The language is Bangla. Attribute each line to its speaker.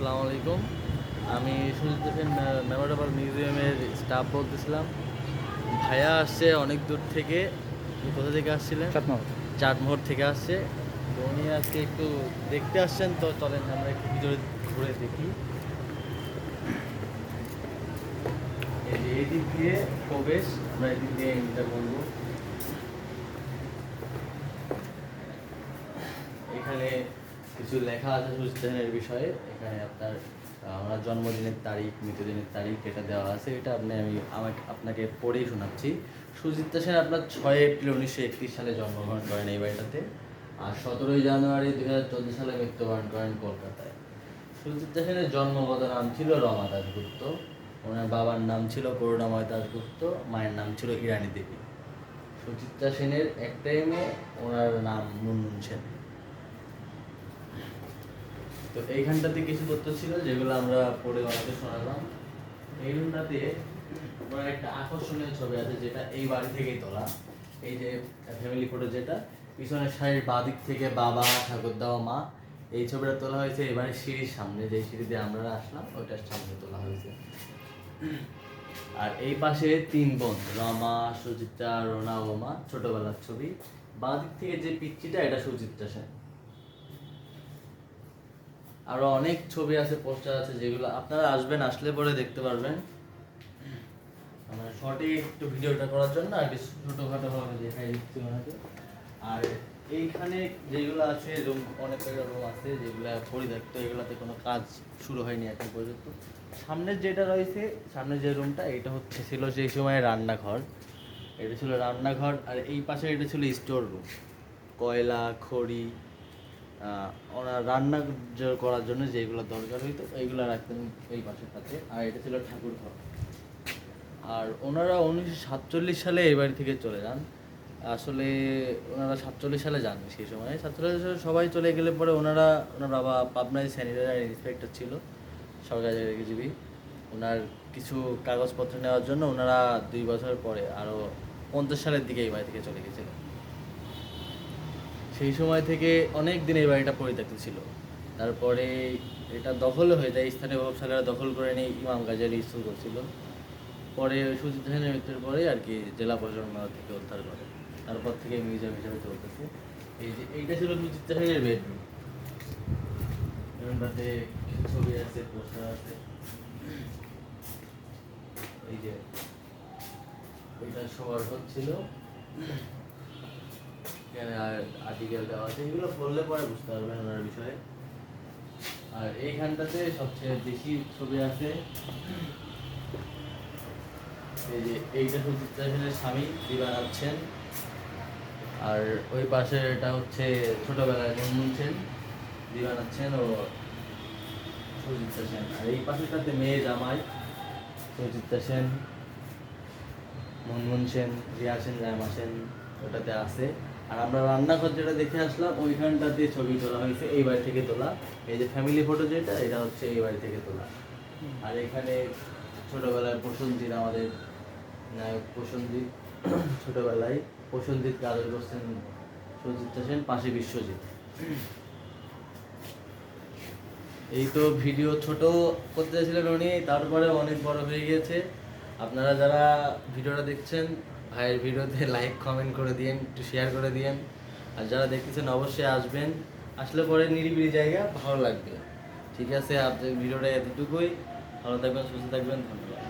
Speaker 1: আসসালামু আলাইকুম। আমি সুজিত হোসেন মেমোরেবল মিউজিয়ামের স্টাফ বলতেছিলাম। ভাইয়া আসছে অনেক দূর থেকে। আপনি কোথা থেকে আসছিলেন?
Speaker 2: চাটমোহর।
Speaker 1: চাটমোহর থেকে আসছে। তো উনি আজকে একটু দেখতে আসছেন, তো চলেন আমরা একটু ভিতরে ঘুরে দেখি। এই যে এই দিক দিয়ে প্রবেশ, আমরা এই দিক দিয়ে এন্টার করবো। এখানে কিছু লেখা আছে সুজিত হোসেনের বিষয়ে। এখানে আপনার ওনার জন্মদিনের তারিখ, মৃত্যুদিনের তারিখ এটা দেওয়া আছে। এটা আপনাকে পড়েই শোনাচ্ছি। সুজিত সেন আপনার 6 এপ্রিল 1931 সালে জন্মগ্রহণ করেন এই বাড়িটাতে, আর 17 জানুয়ারি 2014 সালে মৃত্যুবরণ করেন কলকাতায়। সুচিত্রা সেনের জন্মগত নাম ছিল রমা দাশগুপ্ত। ওনার বাবার নাম ছিল করুণাময় দাশগুপ্ত, মায়ের নাম ছিল ইরানী দেবী। সুচিত্রা সেনের একটাই মেয়ে, ওনার নাম মুনমুন সেন। তো এইখানটাতে কিছু তথ্য ছিল যেগুলো আমরা পড়ে ওনাকে শোনালাম। এই রুমটাতে ওনার একটা আকর্ষণীয় ছবি আছে, যেটা এই বাড়ি থেকেই তোলা। এই যে ফ্যামিলি ফটো, যেটা পিছনের সারির বাঁ দিক থেকে বাবা, ঠাকুরদা ও মা। এই ছবিটা তোলা হয়েছে এই বাড়ির সিঁড়ির সামনে, যে সিঁড়ি দিয়ে আমরা আসলাম ওইটার সামনে তোলা হয়েছে। আর এই পাশে 3 বোন, রমা, সুচিত্রা, রোনা ও মা, ছোটবেলার ছবি। বাঁ দিক থেকে যে পিচ্চিটা, এটা সুচিত্রা সেন। আরো অনেক ছবি আছে, পোস্টার আছে, যেগুলো আপনারা আসবেন, আসলে পরে দেখতে পারবেন। আমার শর্টে একটু ভিডিওটা করার জন্য আর কি ছোটখাটো ভাবে দেখাই দিচ্ছি ওনাকে। আর এইখানে যেগুলো আছে রুম, অনেক রুম আছে যেগুলো পরিত্যক্ত, এগুলাতে কোনো কাজ শুরু হয়নি এখন পর্যন্ত। সামনের যেটা রয়েছে, সামনের যে রুমটা, এটা ছিল সেই সময় রান্নাঘর। এটা ছিল রান্নাঘর, আর এই পাশে এটা ছিল স্টোর রুম। কয়লা, খড়ি, ওনার রান্না করার জন্য যেগুলো দরকার হইতো এইগুলো রাখতেন এই পাশেটাতে। আর এটা ছিল ঠাকুর ঘর। আর ওনারা 1947 সালে এই বাড়ি থেকে চলে যান। আসলে ওনারা 47 সালে যান। সেই সময় 47 সালে সবাই চলে গেলে পরে ওনার বাবা পাবনায় স্যানিটারি ইন্সপেক্টর ছিল, সরকারি চাকরিজীবী। ওনার কিছু কাগজপত্র নেওয়ার জন্য ওনারা 2 বছর পরে আরও 50 সালের দিকে এই বাড়ি থেকে চলে গেছিলেন। সেই সময় থেকে অনেক দিন এই বাড়িটা পরিত্যক্ত ছিল। তারপরে এটা দখল হয়ে যায়, স্থানীয় ব্যবসায়ীরা দখল করে নিয়ে ইমাম গাজী স্কুল করছিল। পরে সুজিত হোসেনের মৃত্যুর পরে আর কি জেলা প্রশাসন থেকে উদ্ধার করে, তারপর থেকে মিউজিয়াম হিসেবে চলতেছে। এই যে এইটা ছিল সুজিত হোসেনের বেডরুম। রুমটাতে ছবি আছে, পোস্টার আছে। এই যে এটা শোয়ার ঘর ছিল, এখানে আর্টিকেল দেওয়া আছে, এগুলো পড়লে পরে বুঝতে পারবেন ওনার বিষয়ে। আর এইখানটাতে সবচেয়ে বেশি ছবি আছে। এই যে এইটা সুচিত্রা সেনের স্বামী দিবান আছেন, আর ওই পাশে এটা হচ্ছে ছোটবেলায় মুনমুন সেন, দিবান আছেন ও সুচিত্রা সেন। আর এই পাশেটাতে মেয়ে জামাই সুচিত্রা সেন, মুনমুন সেন, রিয়া সেন, জায়মা সেন ওটাতে আছে। আর আমরা রান্নাঘর যেটা দেখে আসলাম, ওইখানটাতে ছবি তোলা হয়েছে, এই বাড়ি থেকে তোলা। এই যে ফ্যামিলি ফটো যেটা, এটা হচ্ছে এই বাড়ি থেকে তোলা। আর এখানে ছোটবেলায় প্রসেনজিৎ, আমাদের নায়ক প্রসেনজিৎ, ছোটবেলায় প্রসেনজিৎ কাজল করছেন সুচিত্রা সেন, পাশে বিশ্বজিৎ। এই তো ভিডিও ছোট করতে চাইছিলেন উনি, তারপরে অনেক বড় হয়ে গিয়েছে। আপনারা যারা ভিডিওটা দেখছেন, ভাইয়ের ভিডিওতে লাইক কমেন্ট করে দিয়েন, একটু শেয়ার করে দিয়েন। আর যারা দেখতেছেন অবশ্যই আসবেন, আসলে পরে নিরিবিলি জায়গা, ভালো লাগবে। ঠিক আছে, আপনার ভিডিওটা এতটুকুই। ভালো থাকবেন, সুস্থ থাকবেন, ধন্যবাদ।